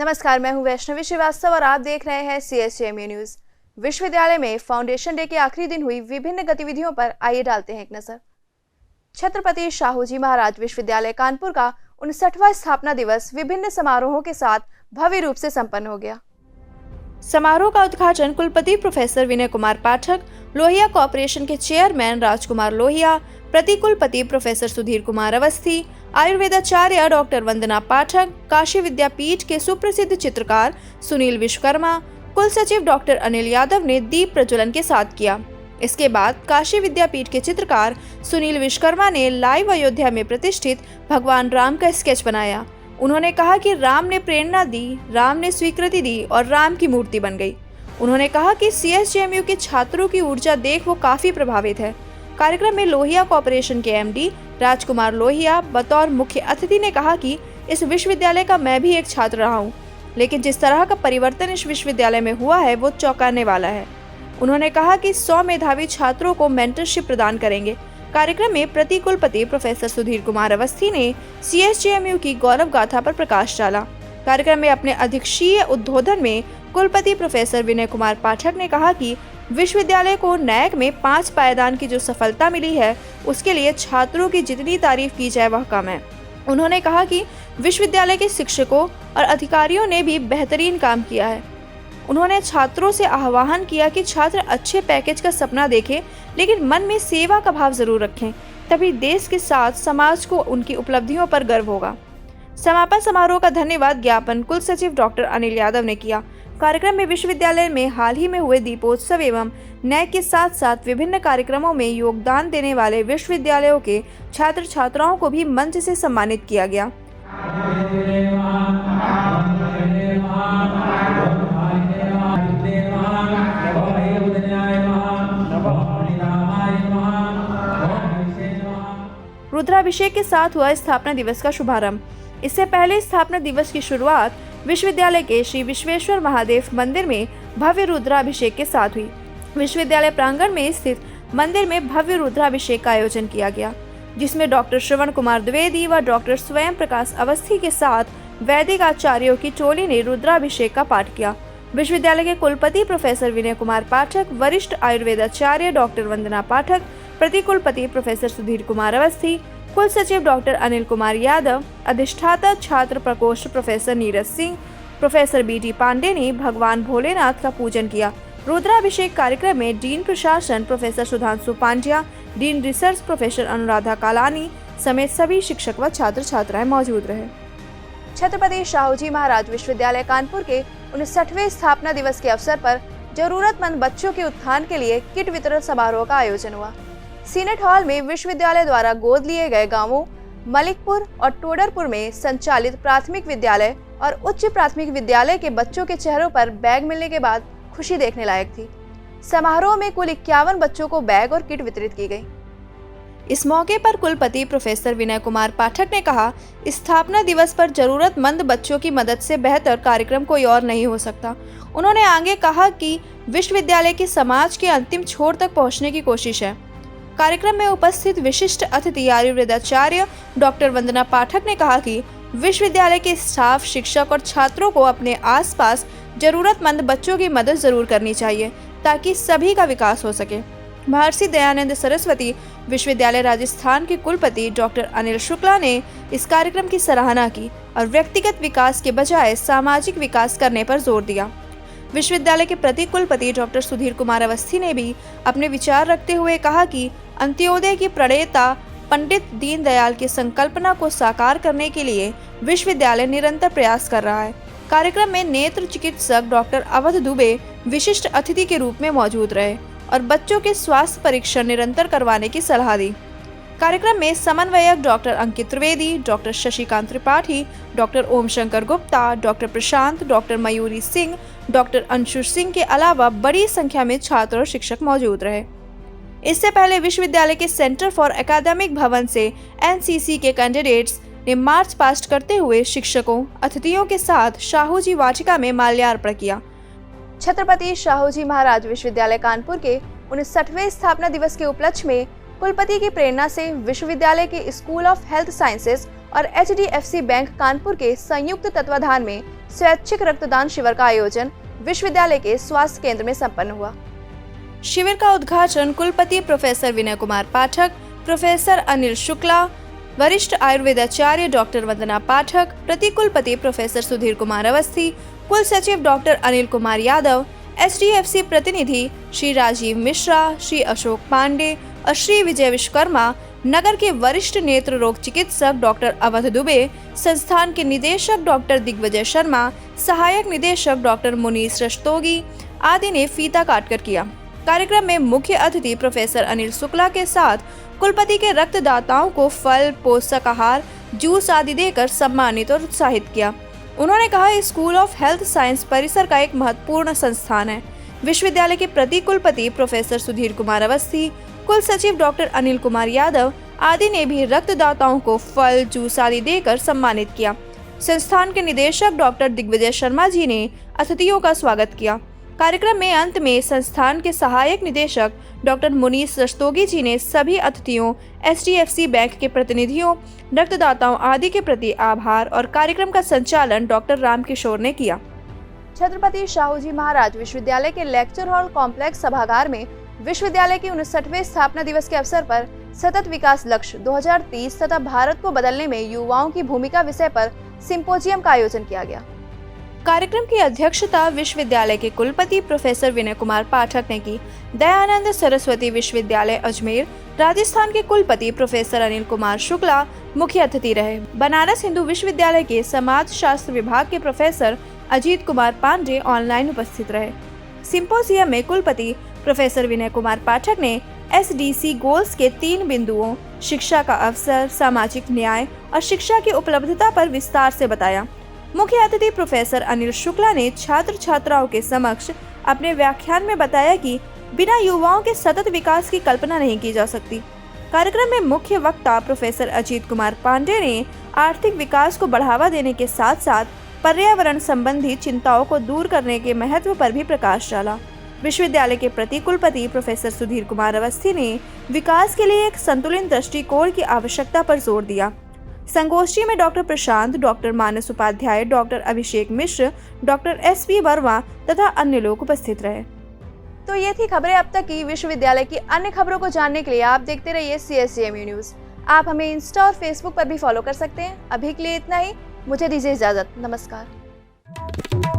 नमस्कार, मैं हूं वैष्णवी श्रीवास्तव और आप देख रहे हैं CSJMU न्यूज। विश्वविद्यालय में फाउंडेशन डे के आखिरी दिन हुई विभिन्न गतिविधियों पर आइए डालते हैं एक नजर। छत्रपति शाहूजी महाराज विश्वविद्यालय कानपुर का 59वां स्थापना दिवस विभिन्न समारोहों के साथ भव्य रूप से संपन्न हो गया। समारोह का उद्घाटन कुलपति प्रोफेसर विनय कुमार पाठक, लोहिया कॉर्पोरेशन के चेयरमैन राजकुमार लोहिया, प्रतिकुलपति प्रोफेसर सुधीर कुमार अवस्थी, आयुर्वेदाचार्य डॉक्टर वंदना पाठक, काशी विद्यापीठ के सुप्रसिद्ध चित्रकार सुनील विश्वकर्मा, कुल सचिव डॉक्टर अनिल यादव ने दीप प्रज्वलन के साथ किया। इसके बाद काशी विद्यापीठ के चित्रकार सुनील विश्वकर्मा ने लाइव अयोध्या में प्रतिष्ठित भगवान राम का स्केच बनाया। उन्होंने कहा कि राम ने प्रेरणा दी, राम ने स्वीकृति दी और राम की मूर्ति बन गई। उन्होंने कहा कि CSJMU के छात्रों की ऊर्जा देख वो काफी प्रभावित है। कार्यक्रम में लोहिया कॉर्पोरेशन के MD राजकुमार लोहिया बतौर मुख्य अतिथि ने कहा कि इस विश्वविद्यालय का मैं भी एक छात्र रहा हूं, लेकिन जिस तरह का परिवर्तन इस विश्वविद्यालय में हुआ है वो चौंकाने वाला है। उन्होंने कहा कि 100 मेधावी छात्रों को मेंटरशिप प्रदान करेंगे। कार्यक्रम में प्रतिकुलपति प्रोफेसर सुधीर कुमार अवस्थी ने CSJMU की गौरव गाथा पर प्रकाश डाला। कार्यक्रम में अपने अध्यक्षीय उद्बोधन में कुलपति प्रोफेसर विनय कुमार पाठक ने कहा कि विश्वविद्यालय को NAAC में 5 पायदान की जो सफलता मिली है उसके लिए छात्रों की जितनी तारीफ की जाए वह कम है। उन्होंने कहा कि विश्वविद्यालय के शिक्षकों और अधिकारियों ने भी बेहतरीन काम किया है। उन्होंने छात्रों से आह्वान किया कि छात्र अच्छे पैकेज का सपना देखें, लेकिन मन में सेवा का भाव जरूर रखें, तभी देश के साथ समाज को उनकी उपलब्धियों पर गर्व होगा। समापन समारोह का धन्यवाद ज्ञापन कुल सचिव डॉक्टर अनिल यादव ने किया। कार्यक्रम में विश्वविद्यालय में हाल ही में हुए दीपोत्सव एवं NAAC के साथ साथ विभिन्न कार्यक्रमों में योगदान देने वाले विश्वविद्यालयों के छात्र छात्राओं को भी मंच से सम्मानित किया गया। रुद्राभिषेक के साथ हुआ स्थापना दिवस का शुभारंभ। इससे पहले स्थापना दिवस की शुरुआत विश्वविद्यालय के श्री विश्वेश्वर महादेव मंदिर में भव्य रुद्राभिषेक के साथ हुई। विश्वविद्यालय प्रांगण में स्थित मंदिर में भव्य रुद्राभिषेक का आयोजन किया गया, जिसमें डॉक्टर श्रवण कुमार द्विवेदी व डॉक्टर स्वयं प्रकाश अवस्थी के साथ वैदिक आचार्यों की टोली ने रुद्राभिषेक का पाठ किया। विश्वविद्यालय के कुलपति प्रोफेसर विनय कुमार पाठक, वरिष्ठ आयुर्वेदाचार्य डॉक्टर वंदना पाठक, प्रतिकुलपति प्रोफेसर सुधीर कुमार अवस्थी, कुल सचिव डॉक्टर अनिल कुमार यादव, अधिष्ठाता छात्र प्रकोष्ठ professor Neeraj Singh, professor BT Pandey ने भगवान भोलेनाथ का पूजन किया। रुद्राभिषेक कार्यक्रम में डीन प्रशासन professor Sudhanshu Pandya, dean research professor Anuradha Kalani समेत सभी शिक्षक व छात्र छात्राएं मौजूद रहे। छत्रपति शाहूजी महाराज विश्वविद्यालय कानपुर के 59वें स्थापना दिवस के अवसर पर जरूरतमंद बच्चों के उत्थान के लिए किट वितरण समारोह का आयोजन हुआ। सीनेट हॉल में विश्वविद्यालय द्वारा गोद लिए गए गांवों मलिकपुर और टोडरपुर में संचालित प्राथमिक विद्यालय और उच्च प्राथमिक विद्यालय के बच्चों के चेहरों पर बैग मिलने के बाद खुशी देखने लायक थी। समारोह में कुल 51 बच्चों को बैग और किट वितरित की गई। इस मौके पर कुलपति प्रोफेसर विनय कुमार पाठक ने कहा, स्थापना दिवस पर जरूरतमंद बच्चों की मदद से बेहतर कार्यक्रम कोई और नहीं हो सकता। उन्होंने आगे कहा कि विश्वविद्यालय की समाज के अंतिम छोर तक पहुँचने की कोशिश है। कार्यक्रम में उपस्थित विशिष्ट अतिथि आयुर्वेदाचार्य डॉक्टर वंदना पाठक ने कहा कि विश्वविद्यालय के स्टाफ, शिक्षक और छात्रों को अपने आसपास जरूरतमंद बच्चों की मदद जरूर करनी चाहिए ताकि सभी का विकास हो सके। महर्षि दयानंद सरस्वती विश्वविद्यालय राजस्थान के कुलपति डॉक्टर अनिल शुक्ला ने इस कार्यक्रम की सराहना की और व्यक्तिगत विकास के बजाय सामाजिक विकास करने पर जोर दिया। विश्वविद्यालय के प्रतिकुलपति डॉक्टर सुधीर कुमार अवस्थी ने भी अपने विचार रखते हुए कहा कि अंत्योदय की प्रणेता पंडित दीनदयाल की संकल्पना को साकार करने के लिए विश्वविद्यालय निरंतर प्रयास कर रहा है। कार्यक्रम में नेत्र चिकित्सक डॉक्टर अवध दुबे विशिष्ट अतिथि के रूप में मौजूद रहे और बच्चों के स्वास्थ्य परीक्षण निरंतर करवाने की सलाह दी। कार्यक्रम में समन्वयक डॉक्टर अंकित त्रिवेदी, डॉक्टर शशिकांत त्रिपाठी, डॉक्टर ओम शंकर गुप्ता, डॉक्टर प्रशांत, डॉक्टर मयूरी सिंह, डॉक्टर अंशु सिंह के अलावा बड़ी संख्या में छात्र और शिक्षक मौजूद रहे। इससे पहले विश्वविद्यालय के सेंटर फॉर एकेडमिक भवन से NCC के कैंडिडेट्स ने मार्च पास्ट करते हुए शिक्षकों, अतिथियों के साथ शाहूजी वाटिका में माल्यार्पण किया। छत्रपति शाहूजी महाराज विश्वविद्यालय कानपुर के 59वें स्थापना दिवस के उपलक्ष्य में कुलपति की प्रेरणा से विश्वविद्यालय के स्कूल ऑफ हेल्थ साइंसेज और HDFC बैंक कानपुर के संयुक्त तत्वाधान में स्वैच्छिक रक्तदान शिविर का आयोजन विश्वविद्यालय के स्वास्थ्य केंद्र में संपन्न हुआ। शिविर का उद्घाटन कुलपति प्रोफेसर विनय कुमार पाठक, प्रोफेसर अनिल शुक्ला, वरिष्ठ आयुर्वेदाचार्य डॉक्टर वंदना पाठक, प्रतिकुलपति प्रोफेसर सुधीर कुमार अवस्थी, कुल सचिव डॉक्टर अनिल कुमार यादव, SDFC प्रतिनिधि श्री राजीव मिश्रा, श्री अशोक पांडे और श्री विजय विश्वकर्मा, नगर के वरिष्ठ नेत्र रोग चिकित्सक डॉक्टर अवध दुबे, संस्थान के निदेशक डॉक्टर दिग्विजय शर्मा, सहायक निदेशक डॉक्टर मुनीस रस्तोगी आदि ने फीता काटकर किया। कार्यक्रम में मुख्य अतिथि प्रोफेसर अनिल शुक्ला के साथ कुलपति के रक्तदाताओं को फल, पोषक आहार, जूस आदि देकर सम्मानित और उत्साहित किया। उन्होंने कहा, स्कूल ऑफ हेल्थ साइंस परिसर का एक महत्वपूर्ण संस्थान है। विश्वविद्यालय के प्रति कुलपति प्रोफेसर सुधीर कुमार अवस्थी, कुल सचिव डॉक्टर अनिल कुमार यादव आदि ने भी रक्तदाताओं को फल, जूस आदि देकर सम्मानित किया। संस्थान के निदेशक डॉक्टर दिग्विजय शर्मा जी ने अतिथियों का स्वागत किया। कार्यक्रम में अंत में संस्थान के सहायक निदेशक डॉक्टर मुनीस रस्तोगी जी ने सभी अतिथियों, SDFC बैंक के प्रतिनिधियों, रक्तदाताओं आदि के प्रति आभार और कार्यक्रम का संचालन डॉक्टर रामकिशोर ने किया। छत्रपति शाहू जी महाराज विश्वविद्यालय के लेक्चर हॉल कॉम्प्लेक्स सभागार में विश्वविद्यालय के 59वें स्थापना दिवस के अवसर पर सतत विकास लक्ष्य 2030 तथा भारत को बदलने में युवाओं की भूमिका विषय पर सिंपोजियम का आयोजन किया गया। कार्यक्रम की अध्यक्षता विश्वविद्यालय के कुलपति प्रोफेसर विनय कुमार पाठक ने की। दयानंद सरस्वती विश्वविद्यालय अजमेर राजस्थान के कुलपति प्रोफेसर अनिल कुमार शुक्ला मुख्य अतिथि रहे। बनारस हिंदू विश्वविद्यालय के समाज शास्त्र विभाग के प्रोफेसर अजीत कुमार पांडे ऑनलाइन उपस्थित रहे। सिंपोजियम में कुलपति प्रोफेसर विनय कुमार पाठक ने SDC गोल्स के 3 बिंदुओं शिक्षा का अवसर, सामाजिक न्याय और शिक्षा की उपलब्धता पर विस्तार से बताया। मुख्य अतिथि प्रोफेसर अनिल शुक्ला ने छात्र छात्राओं के समक्ष अपने व्याख्यान में बताया कि बिना युवाओं के सतत विकास की कल्पना नहीं की जा सकती। कार्यक्रम में मुख्य वक्ता प्रोफेसर अजीत कुमार पांडे ने आर्थिक विकास को बढ़ावा देने के साथ साथ पर्यावरण संबंधी चिंताओं को दूर करने के महत्व पर भी प्रकाश डाला। विश्वविद्यालय के प्रति कुलपति प्रोफेसर सुधीर कुमार अवस्थी ने विकास के लिए एक संतुलित दृष्टिकोण की आवश्यकता पर जोर दिया। संगोष्ठी में डॉक्टर प्रशांत, डॉक्टर मानस उपाध्याय, डॉक्टर अभिषेक मिश्र, डॉक्टर SP वर्मा तथा अन्य लोग उपस्थित रहे। तो ये थी खबरें अब तक की। विश्वविद्यालय की अन्य खबरों को जानने के लिए आप देखते रहिए CSCMU न्यूज। आप हमें इंस्टा और फेसबुक पर भी फॉलो कर सकते हैं। अभी के लिए इतना ही, मुझे दीजिए इजाजत। नमस्कार।